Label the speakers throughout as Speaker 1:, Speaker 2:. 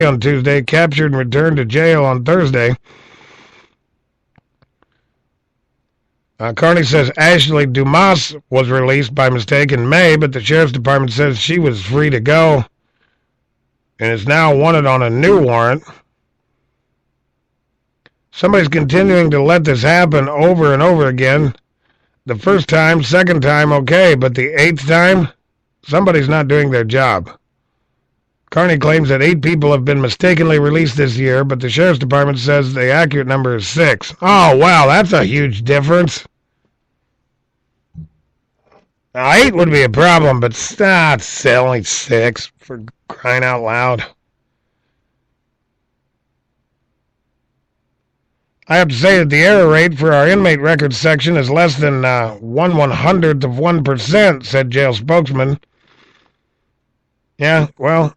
Speaker 1: on Tuesday, captured and returned to jail on Thursday. Carney says Ashley Dumas was released by mistake in May, but the sheriff's department says she was free to go and is now wanted on a new warrant. Somebody's continuing to let this happen over and over again. The first time, second time, okay, but the eighth time, somebody's not doing their job. Carney claims that 8 people have been mistakenly released this year, but the sheriff's department says the accurate number is 6. Oh, wow, that's a huge difference. Now, 8 would be a problem, but it's only 6, for crying out loud. I have to say that the error rate for our inmate records section is less than 1/100th of 1%, said jail spokesman. Yeah, well,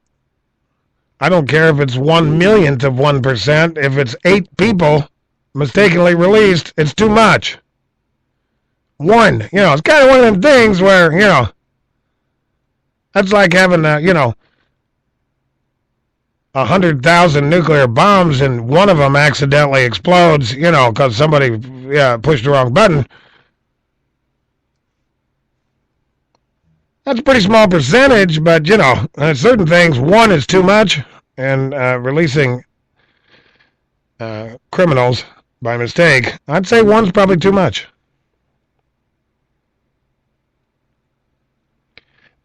Speaker 1: I don't care if it's 1/1,000,000th of 1%. If it's 8 people mistakenly released, it's too much. One, it's kind of one of them things where, that's like having, 100,000 nuclear bombs and one of them accidentally explodes, because somebody pushed the wrong button. That's a pretty small percentage, but, certain things, 1 is too much, and releasing criminals by mistake, I'd say 1's probably too much.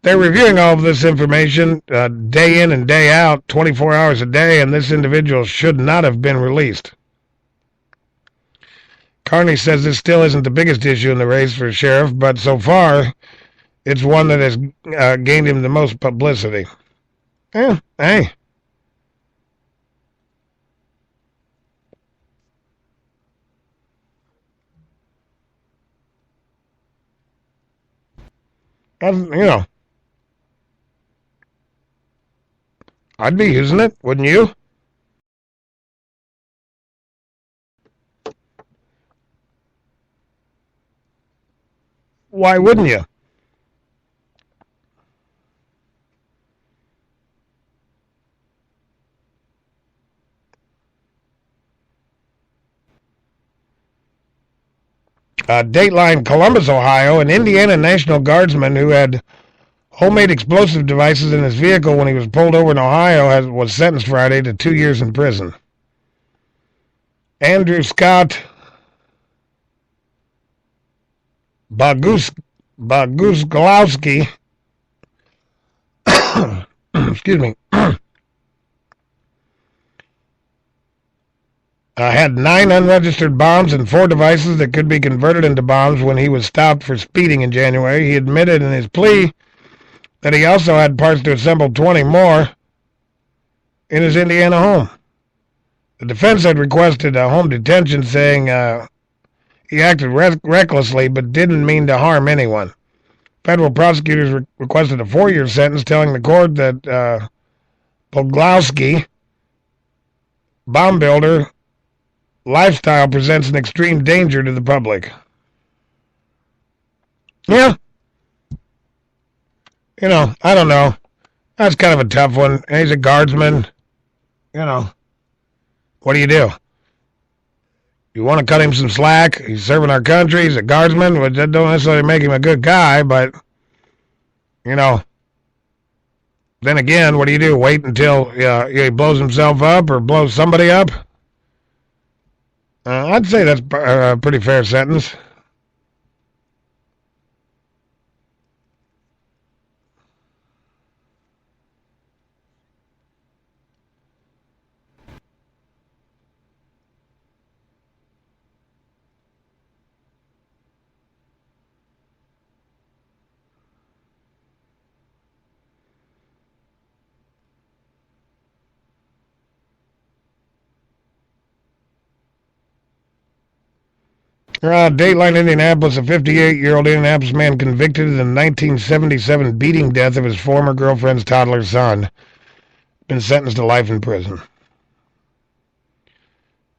Speaker 1: They're reviewing all of this information day in and day out, 24 hours a day, and this individual should not have been released. Carney says this still isn't the biggest issue in the race for sheriff, but so far, it's one that has gained him the most publicity. Yeah, hey. I'd be using it, wouldn't you? Why wouldn't you? Dateline Columbus, Ohio, an Indiana National Guardsman who had homemade explosive devices in his vehicle when he was pulled over in Ohio was sentenced Friday to 2 years in prison. Andrew Scott Boguslawski, excuse me, had 9 unregistered bombs and 4 devices that could be converted into bombs when he was stopped for speeding in January. He admitted in his plea that he also had parts to assemble 20 more in his Indiana home. The defense had requested a home detention, saying he acted recklessly but didn't mean to harm anyone. Federal prosecutors requested a 4-year sentence, telling the court that Boguslawski, bomb builder, lifestyle presents an extreme danger to the public. Yeah. I don't know. That's kind of a tough one. He's a guardsman. What do you do? You want to cut him some slack? He's serving our country. He's a guardsman, which that don't necessarily make him a good guy, but, then again, what do you do? Wait until he blows himself up or blows somebody up? I'd say that's a pretty fair sentence. Dateline Indianapolis, a 58-year-old Indianapolis man convicted in the 1977 beating death of his former girlfriend's toddler son, been sentenced to life in prison.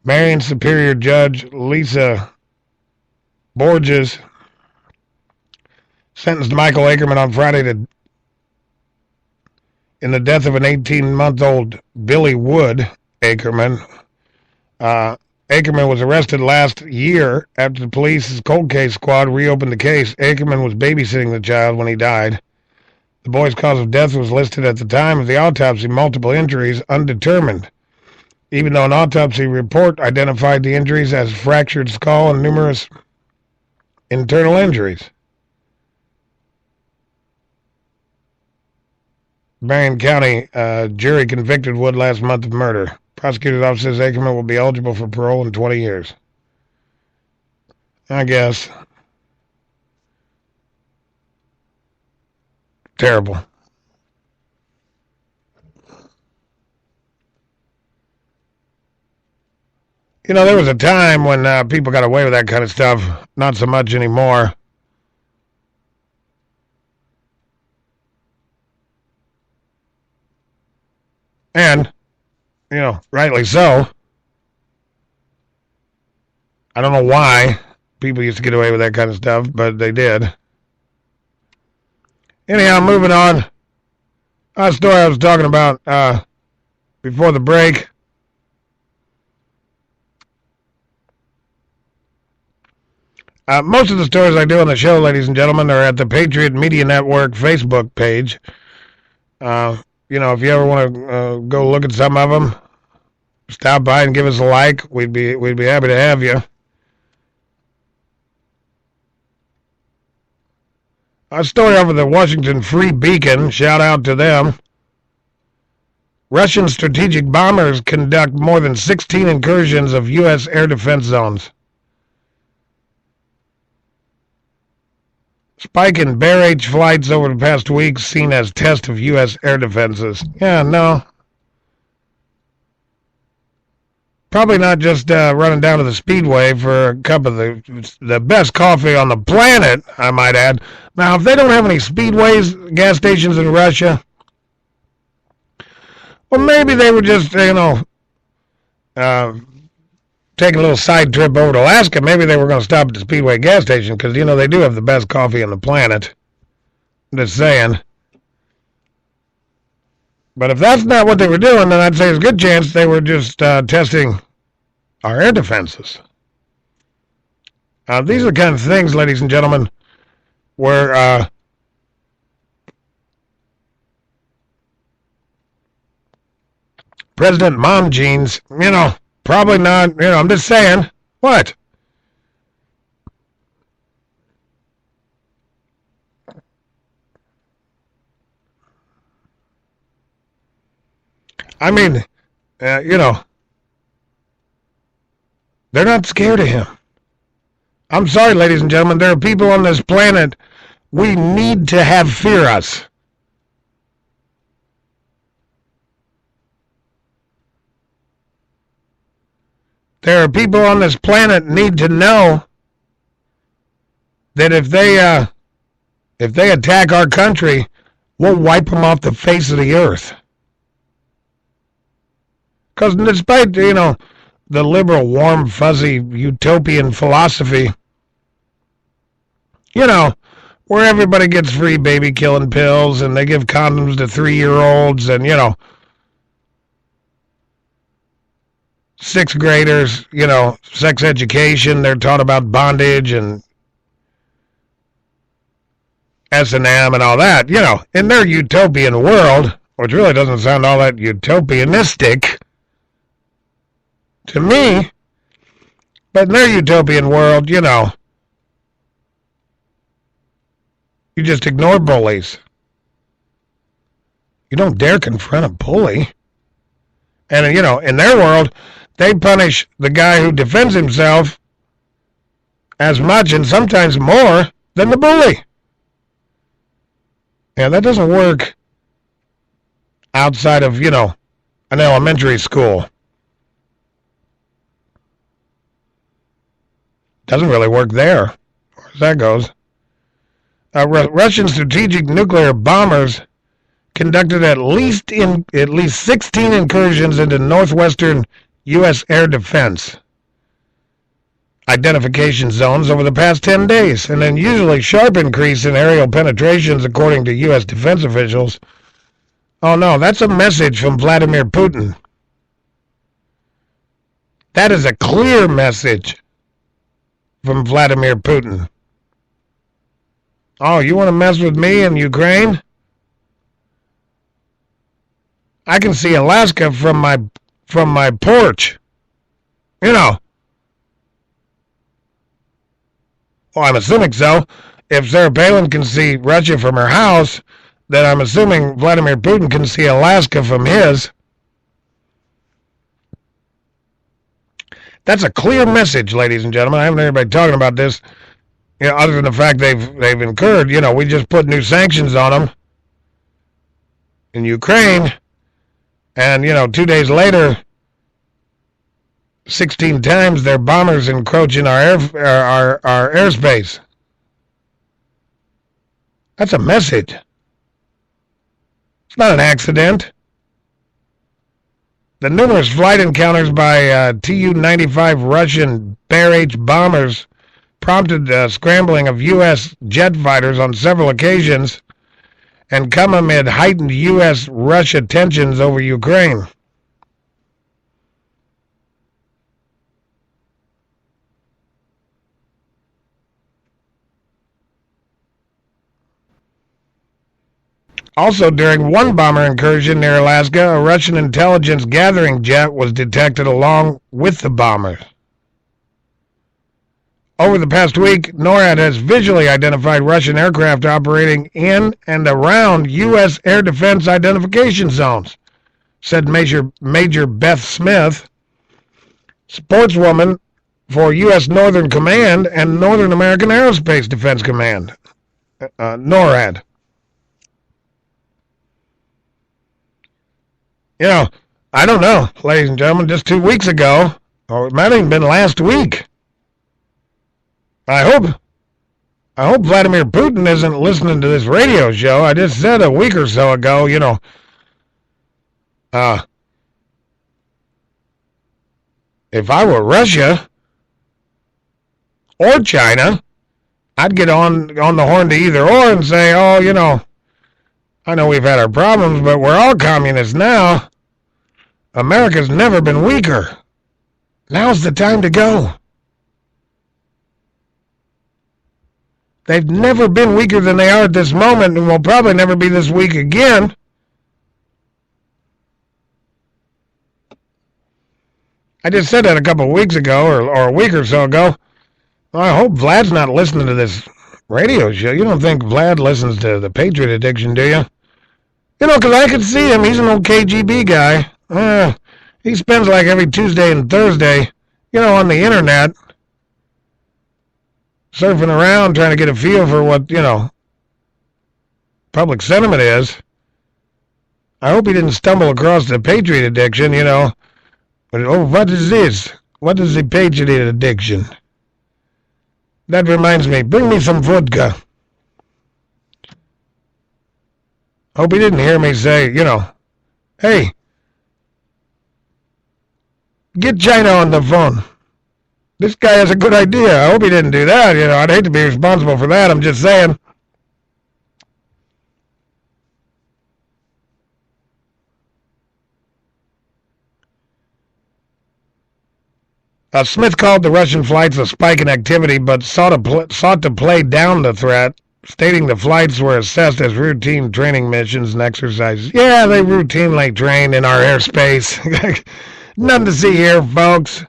Speaker 1: Marion Superior Judge Lisa Borges sentenced Michael Ackerman on Friday to in the death of an 18-month-old Billy Wood Ackerman. Ackerman was arrested last year after the police's cold case squad reopened the case. Ackerman was babysitting the child when he died. The boy's cause of death was listed at the time of the autopsy, multiple injuries, undetermined, even though an autopsy report identified the injuries as fractured skull and numerous internal injuries. Marion County jury convicted Wood last month of murder. Prosecutor's office says Ackerman will be eligible for parole in 20 years. I guess. Terrible. You know, there was a time when people got away with that kind of stuff. Not so much anymore. And, you know, rightly so. I don't know why people used to get away with that kind of stuff, but they did. Anyhow, moving on. A story I was talking about before the break. Most of the stories I do on the show, ladies and gentlemen, are at the Patriot Media Network Facebook page. You know, if you ever want to go look at some of them, stop by and give us a like. We'd be happy to have you. A story over the Washington Free Beacon. Shout out to them. Russian strategic bombers conduct more than 16 incursions of U.S. air defense zones. Spike in Bear H flights over the past week seen as test of U.S. air defenses. Yeah, no. Probably not just running down to the Speedway for a cup of the best coffee on the planet, I might add. Now, if they don't have any Speedways, gas stations in Russia, well, maybe they were just, you know, taking a little side trip over to Alaska. Maybe they were going to stop at the Speedway gas station because, you know, they do have the best coffee on the planet. I'm just saying. But if that's not what they were doing, then I'd say there's a good chance they were just testing our air defenses. These are the kind of things, ladies and gentlemen, where President Mom Jeans, you know, probably not, you know, I'm just saying. What? I mean, you know, they're not scared of him. I'm sorry, ladies and gentlemen, there are people on this planet we need to have fear us. There are people on this planet need to know that if they attack our country, we'll wipe them off the face of the earth. Because despite, you know, the liberal, warm, fuzzy, utopian philosophy, you know, where everybody gets free baby killing pills and they give condoms to 3-year-olds and, you know, 6th graders, you know, sex education, they're taught about bondage and S&M and all that, you know, in their utopian world, which really doesn't sound all that utopianistic to me, but in their utopian world, you know, you just ignore bullies. You don't dare confront a bully. And, you know, in their world, they punish the guy who defends himself as much and sometimes more than the bully. Yeah, that doesn't work outside of, you know, an elementary school. Doesn't really work there, as far as that goes. Russian strategic nuclear bombers conducted at least 16 incursions into northwestern U.S. air defense identification zones over the past 10 days, an unusually sharp increase in aerial penetrations, according to U.S. defense officials. Oh, no, that's a message from Vladimir Putin. That is a clear message from Vladimir Putin. Oh, you want to mess with me in Ukraine? I can see Alaska from my porch. You know. Well, I'm assuming so. If Sarah Palin can see Russia from her house, then I'm assuming Vladimir Putin can see Alaska from his. That's a clear message, ladies and gentlemen. I haven't heard anybody talking about this, other than the fact they've incurred. We just put new sanctions on them in Ukraine, and 2 days later, 16 times their bombers encroaching our airspace. That's a message. It's not an accident. The numerous flight encounters by Tu-95 Russian Bear H bombers prompted scrambling of U.S. jet fighters on several occasions and come amid heightened U.S.-Russia tensions over Ukraine. Also, during one bomber incursion near Alaska, a Russian intelligence gathering jet was detected along with the bombers. Over the past week, NORAD has visually identified Russian aircraft operating in and around U.S. air defense identification zones, said Major Beth Smith, sportswoman for U.S. Northern Command and Northern American Aerospace Defense Command, NORAD. I don't know, ladies and gentlemen, just 2 weeks ago, or it might have even been last week. I hope Vladimir Putin isn't listening to this radio show. I just said a week or so ago, if I were Russia or China, I'd get on the horn to either or and say, I know we've had our problems, but we're all communists now. America's never been weaker. Now's the time to go. They've never been weaker than they are at this moment, and will probably never be this weak again. I just said that a couple of weeks ago, or a week or so ago. I hope Vlad's not listening to this radio show. You don't think Vlad listens to the Patriot Addiction, do you? Because I could see him. He's an old KGB guy. He spends like every Tuesday and Thursday, on the internet, surfing around trying to get a feel for what, public sentiment is. I hope he didn't stumble across the Patriot Addiction, what is this? What is the Patriot Addiction? That reminds me, bring me some vodka. Hope he didn't hear me say, hey, get China on the phone. This guy has a good idea. I hope he didn't do that. I'd hate to be responsible for that. I'm just saying. Smith called the Russian flights a spike in activity, but sought to play down the threat, stating the flights were assessed as routine training missions and exercises. Yeah, they routinely train in our airspace. Nothing to see here, folks.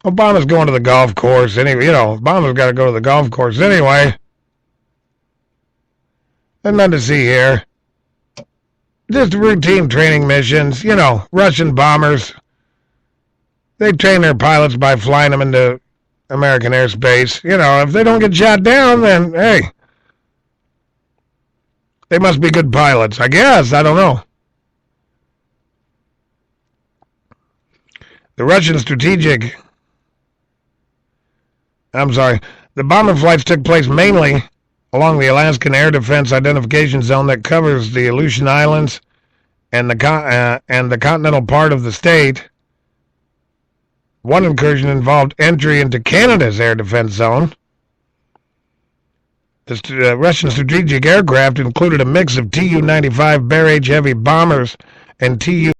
Speaker 1: Obama's going to the golf course anyway. Obama's got to go to the golf course anyway. There's nothing to see here. Just routine training missions. Russian bombers. They train their pilots by flying them into American airspace. If they don't get shot down, then, hey, they must be good pilots. I guess. I don't know. The bomber flights took place mainly along the Alaskan Air Defense Identification Zone that covers the Aleutian Islands and the continental part of the state. One incursion involved entry into Canada's air defense zone. The Russian strategic aircraft included a mix of Tu-95 Bear H heavy bombers and Tu